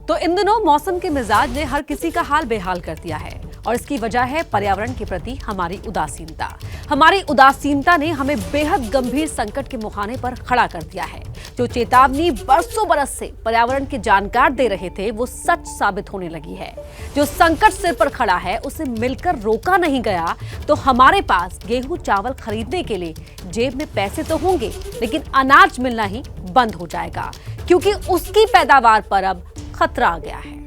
तो इन दिनों मौसम के मिजाज ने हर किसी का हाल बेहाल कर दिया है और इसकी वजह है पर्यावरण के प्रति हमारी उदासीनता। हमारी उदासीनता ने हमें बेहद गंभीर संकट के मुहाने पर खड़ा कर दिया है। जो चेतावनी बरसों बरस से पर्यावरण के जानकार दे रहे थे वो सच साबित होने लगी है। जो संकट सिर पर खड़ा है उसे मिलकर रोका नहीं गया तो हमारे पास गेहूं चावल खरीदने के लिए जेब में पैसे तो होंगे लेकिन अनाज मिलना ही बंद हो जाएगा, क्योंकि उसकी पैदावार पर अब खतरा आ गया है।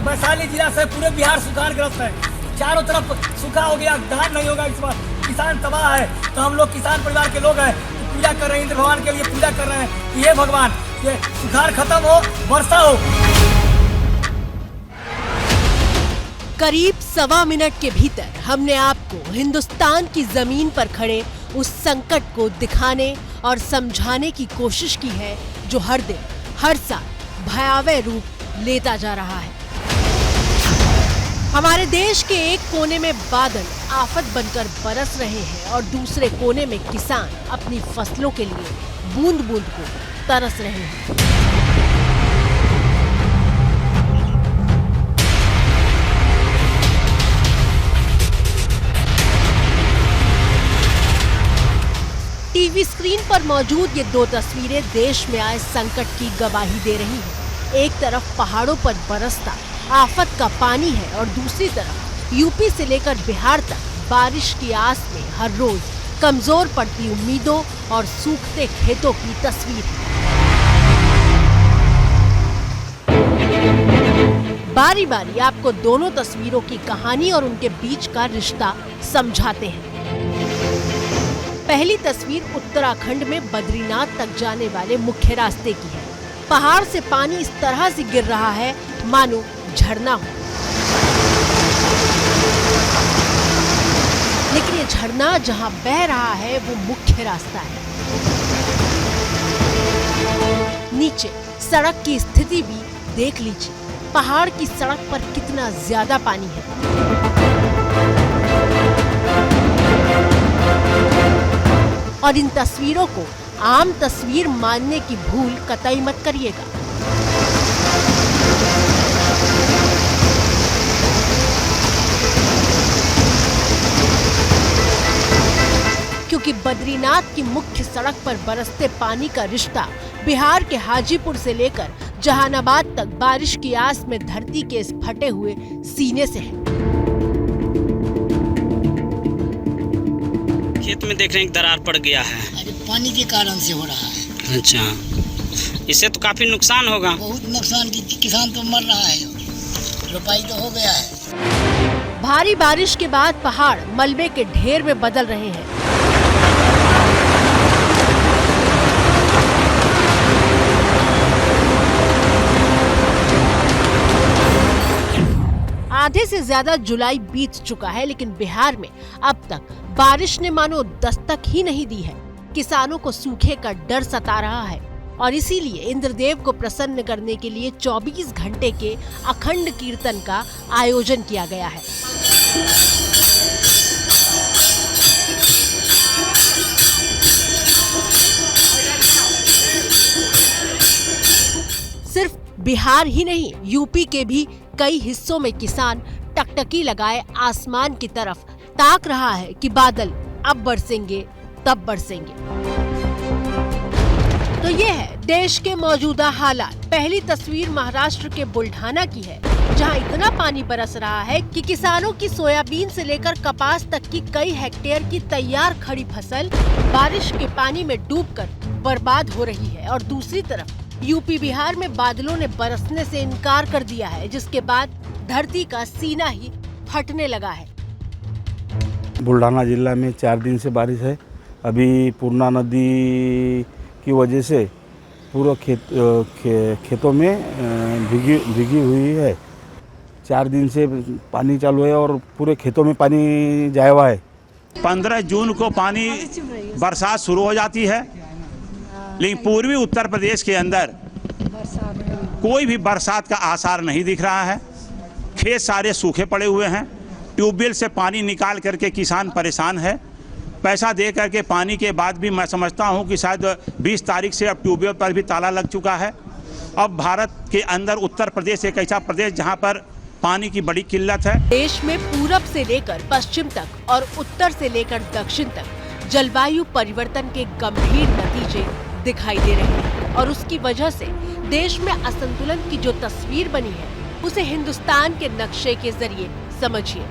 वैशाली जिला से पूरे बिहार सूखाग्रस्त है। चारों तरफ सूखा हो गया, धान नहीं होगा इस बार, किसान तबाह है। तो हम लोग किसान परिवार के लोग हैं, पूजा कर रहे हैं, इंद्र भगवान के लिए पूजा कर रहे हैं। ये भगवान, ये सुखाड़ खत्म हो, वर्षा हो। करीब 1.25 मिनट के भीतर हमने आपको हिंदुस्तान की जमीन पर खड़े उस संकट को दिखाने और समझाने की कोशिश की है जो हर दिन हर साल भयावह रूप लेता जा रहा है। हमारे देश के एक कोने में बादल आफत बनकर बरस रहे हैं और दूसरे कोने में किसान अपनी फसलों के लिए बूंद बूंद को तरस रहे हैं। टीवी स्क्रीन पर मौजूद ये 2 तस्वीरें देश में आए संकट की गवाही दे रही हैं। एक तरफ पहाड़ों पर बरसता आफत का पानी है और दूसरी तरफ यूपी से लेकर बिहार तक बारिश की आस में हर रोज कमजोर पड़ती उम्मीदों और सूखते खेतों की तस्वीर है। बारी बारी आपको दोनों तस्वीरों की कहानी और उनके बीच का रिश्ता समझाते हैं। पहली तस्वीर उत्तराखंड में बद्रीनाथ तक जाने वाले मुख्य रास्ते की है। पहाड़ से पानी इस तरह से गिर रहा है मानो झरना हो, लेकिन ये झरना जहां बह रहा है वो मुख्य रास्ता है। नीचे सड़क की स्थिति भी देख लीजिए, पहाड़ की सड़क पर कितना ज्यादा पानी है। और इन तस्वीरों को आम तस्वीर मानने की भूल कतई मत करिएगा। क्योंकि बद्रीनाथ की मुख्य सड़क पर बरसते पानी का रिश्ता बिहार के हाजीपुर से लेकर जहानाबाद तक बारिश की आस में धरती के इस फटे हुए सीने से है। खेत में देख रहे हैं दरार पड़ गया है। अरे पानी के कारण से हो रहा है। अच्छा, इससे तो काफी नुकसान होगा। बहुत नुकसान, किसान तो मर रहा है, रोपाई तो हो गया है। भारी बारिश के बाद पहाड़ मलबे के ढेर में बदल रहे हैं। आधे से ज्यादा जुलाई बीत चुका है, लेकिन बिहार में अब तक बारिश ने मानो दस्तक ही नहीं दी है। किसानों को सूखे का डर सता रहा है और इसीलिए इंद्रदेव को प्रसन्न करने के लिए 24 घंटे के अखंड कीर्तन का आयोजन किया गया है। सिर्फ बिहार ही नहीं, यूपी के भी कई हिस्सों में किसान टकटकी लगाए आसमान की तरफ ताक रहा है कि बादल अब बरसेंगे तब बरसेंगे। तो ये है देश के मौजूदा हालात। पहली तस्वीर महाराष्ट्र के बुल्ढाना की है, जहां इतना पानी बरस रहा है कि किसानों की सोयाबीन से लेकर कपास तक की कई हेक्टेयर की तैयार खड़ी फसल बारिश के पानी में डूबकर बर्बाद हो रही है। और दूसरी तरफ यूपी बिहार में बादलों ने बरसने से इनकार कर दिया है, जिसके बाद धरती का सीना ही फटने लगा है। बुल्ढाना जिला में 4 दिन से बारिश है। अभी पूर्णा नदी की वजह से पूरा खेतों में भीगी हुई है। 4 दिन से पानी चालू है और पूरे खेतों में पानी जाया हुआ है। 15 जून को पानी बरसात शुरू हो जाती है, लेकिन पूर्वी उत्तर प्रदेश के अंदर कोई भी बरसात का आसार नहीं दिख रहा है। खेत सारे सूखे पड़े हुए हैं। ट्यूबवेल से पानी निकाल करके किसान परेशान है। पैसा दे करके पानी के बाद भी मैं समझता हूं कि शायद 20 तारीख से अब ट्यूबवेल पर भी ताला लग चुका है। अब भारत के अंदर उत्तर प्रदेश एक ऐसा प्रदेश जहां पर पानी की बड़ी किल्लत है। देश में पूरब से लेकर पश्चिम तक और उत्तर से लेकर दक्षिण तक जलवायु परिवर्तन के गंभीर नतीजे दिखाई दे रहे हैं और उसकी वजह से देश में असंतुलन की जो तस्वीर बनी है उसे हिंदुस्तान के नक्शे के जरिए समझिए।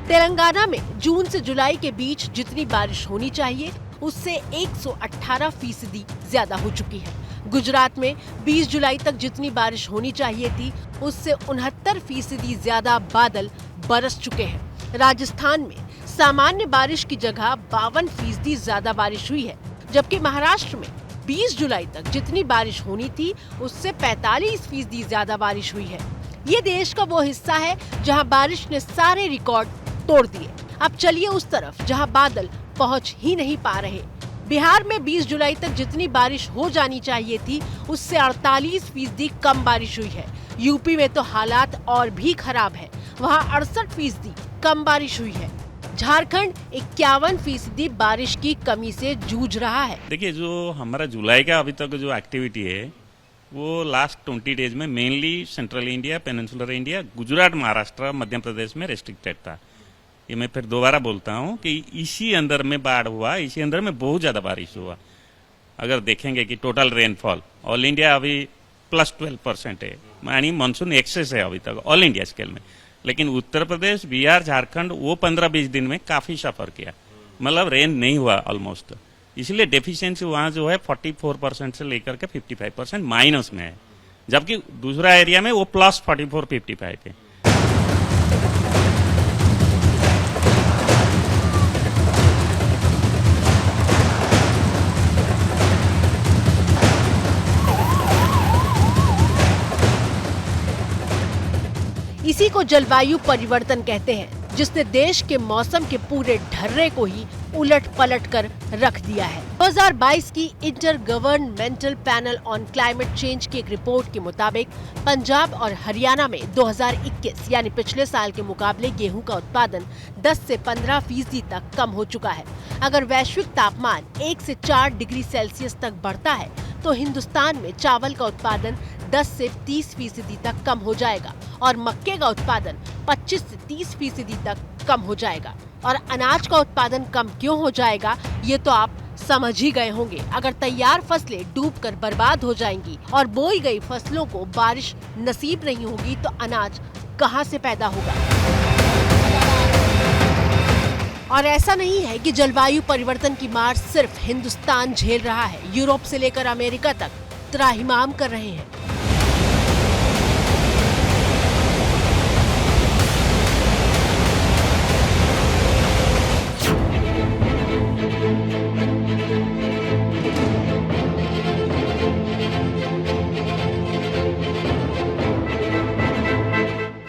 तेलंगाना में जून से जुलाई के बीच जितनी बारिश होनी चाहिए उससे 118% ज्यादा हो चुकी है। गुजरात में 20 जुलाई तक जितनी बारिश होनी चाहिए थी उससे 69% ज्यादा बादल बरस चुके हैं। राजस्थान में सामान्य बारिश की जगह 52% ज्यादा बारिश हुई है, जबकि महाराष्ट्र में 20 जुलाई तक जितनी बारिश होनी थी उससे 45% ज्यादा बारिश हुई है। ये देश का वो हिस्सा है जहां बारिश ने सारे रिकॉर्ड तोड़ दिए। अब चलिए उस तरफ जहां बादल पहुंच ही नहीं पा रहे। बिहार में 20 जुलाई तक जितनी बारिश हो जानी चाहिए थी उससे 48% कम बारिश हुई है। यूपी में तो हालात और भी खराब है, वहां 68% कम बारिश हुई है। झारखंड 51% बारिश की कमी से जूझ रहा है। देखिए, जो हमारा जुलाई का अभी तक जो एक्टिविटी है वो लास्ट 20 डेज में mainly central India, peninsular India, Gujarat, Maharashtra, Madhya Pradesh में रेस्ट्रिक्टेड था। ये मैं फिर दोबारा बोलता हूँ कि इसी अंदर में बाढ़ हुआ, इसी अंदर में बहुत ज्यादा बारिश हुआ। अगर देखेंगे कि टोटल रेनफॉल ऑल इंडिया अभी +12% है, यानी मानसून एक्सेस है अभी तक ऑल इंडिया स्केल में। लेकिन उत्तर प्रदेश, बिहार, झारखंड वो 15-20 दिन में काफी सफर किया, मतलब रेन नहीं हुआ ऑलमोस्ट। इसलिए डेफिशिएंसी वहां जो है 44% से लेकर के 55% माइनस में है, जबकि दूसरा एरिया में वो +44-55 है। इसी को जलवायु परिवर्तन कहते हैं, जिसने देश के मौसम के पूरे ढर्रे को ही उलट पलट कर रख दिया है। 2022 की inter governmental panel on climate change की एक रिपोर्ट के मुताबिक पंजाब और हरियाणा में 2021 यानी पिछले साल के मुकाबले गेहूं का उत्पादन 10 से 15% तक कम हो चुका है। अगर वैश्विक तापमान 1 से 4 डिग्री सेल्सियस तक बढ़ता है तो हिंदुस्तान में चावल का उत्पादन 10 से 30% तक कम हो जाएगा और मक्के का उत्पादन 25 से 30% तक कम हो जाएगा। और अनाज का उत्पादन कम क्यों हो जाएगा ये तो आप समझ ही गए होंगे। अगर तैयार फसलें डूबकर बर्बाद हो जाएंगी और बोई गई फसलों को बारिश नसीब नहीं होगी तो अनाज कहां से पैदा होगा। और ऐसा नहीं है कि जलवायु परिवर्तन की मार सिर्फ हिंदुस्तान झेल रहा है, यूरोप से लेकर अमेरिका तक त्राहिमाम कर रहे हैं।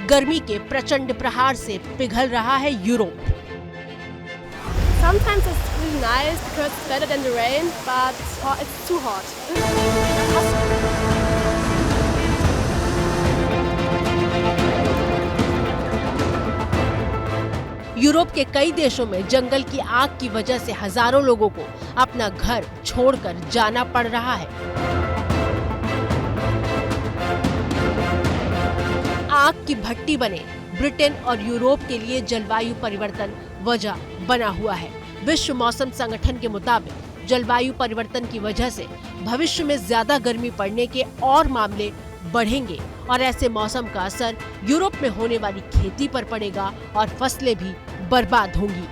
गर्मी के प्रचंड प्रहार से पिघल रहा है Europe. Sometimes it's really nice because it's better than the rain, but it's too hot. Europe के कई देशों में जंगल की आग की वजह से हजारों लोगों को अपना घर छोड़कर जाना पड़ रहा है। आग की भट्टी बने ब्रिटेन और यूरोप के लिए जलवायु परिवर्तन वजह बना हुआ है। विश्व मौसम संगठन के मुताबिक जलवायु परिवर्तन की वजह से भविष्य में ज्यादा गर्मी पड़ने के और मामले बढ़ेंगे और ऐसे मौसम का असर यूरोप में होने वाली खेती पर पड़ेगा और फसलें भी बर्बाद होंगी।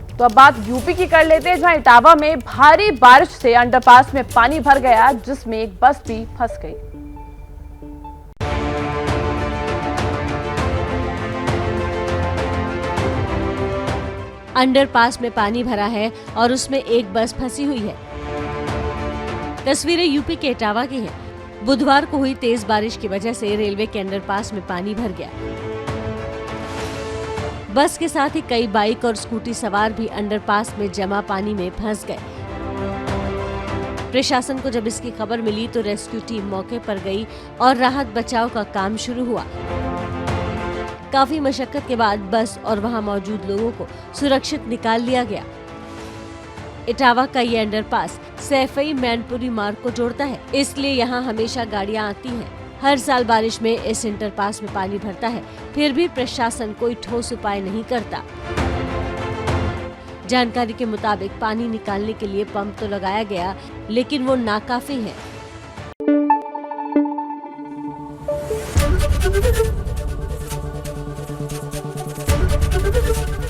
तो अब बात यूपी की कर लेते हैं, जहां इटावा में भारी बारिश से अंडरपास में पानी भर गया, जिसमें एक बस भी फंस गई। अंडरपास में पानी भरा है और उसमें एक बस फंसी हुई है। तस्वीरें यूपी के इटावा की हैं। बुधवार को हुई तेज बारिश की वजह से रेलवे के अंडरपास में पानी भर गया। बस के साथ ही कई बाइक और स्कूटी सवार भी अंडरपास में जमा पानी में फंस गए। प्रशासन को जब इसकी खबर मिली तो रेस्क्यू टीम मौके पर गई और राहत बचाव का काम शुरू हुआ। काफी मशक्कत के बाद बस और वहां मौजूद लोगों को सुरक्षित निकाल लिया गया। इटावा का ये अंडरपास सैफई मैनपुरी मार्ग को जोड़ता है, इसलिए यहाँ हमेशा गाड़ियाँ आती हैं। हर साल बारिश में इस अंडरपास में पानी भरता है, फिर भी प्रशासन कोई ठोस उपाय नहीं करता। जानकारी के मुताबिक पानी निकालने के लिए पंप तो लगाया गया, लेकिन वो नाकाफी है।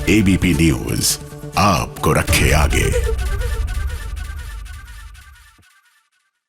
एबीपी न्यूज आपको रखे आगे।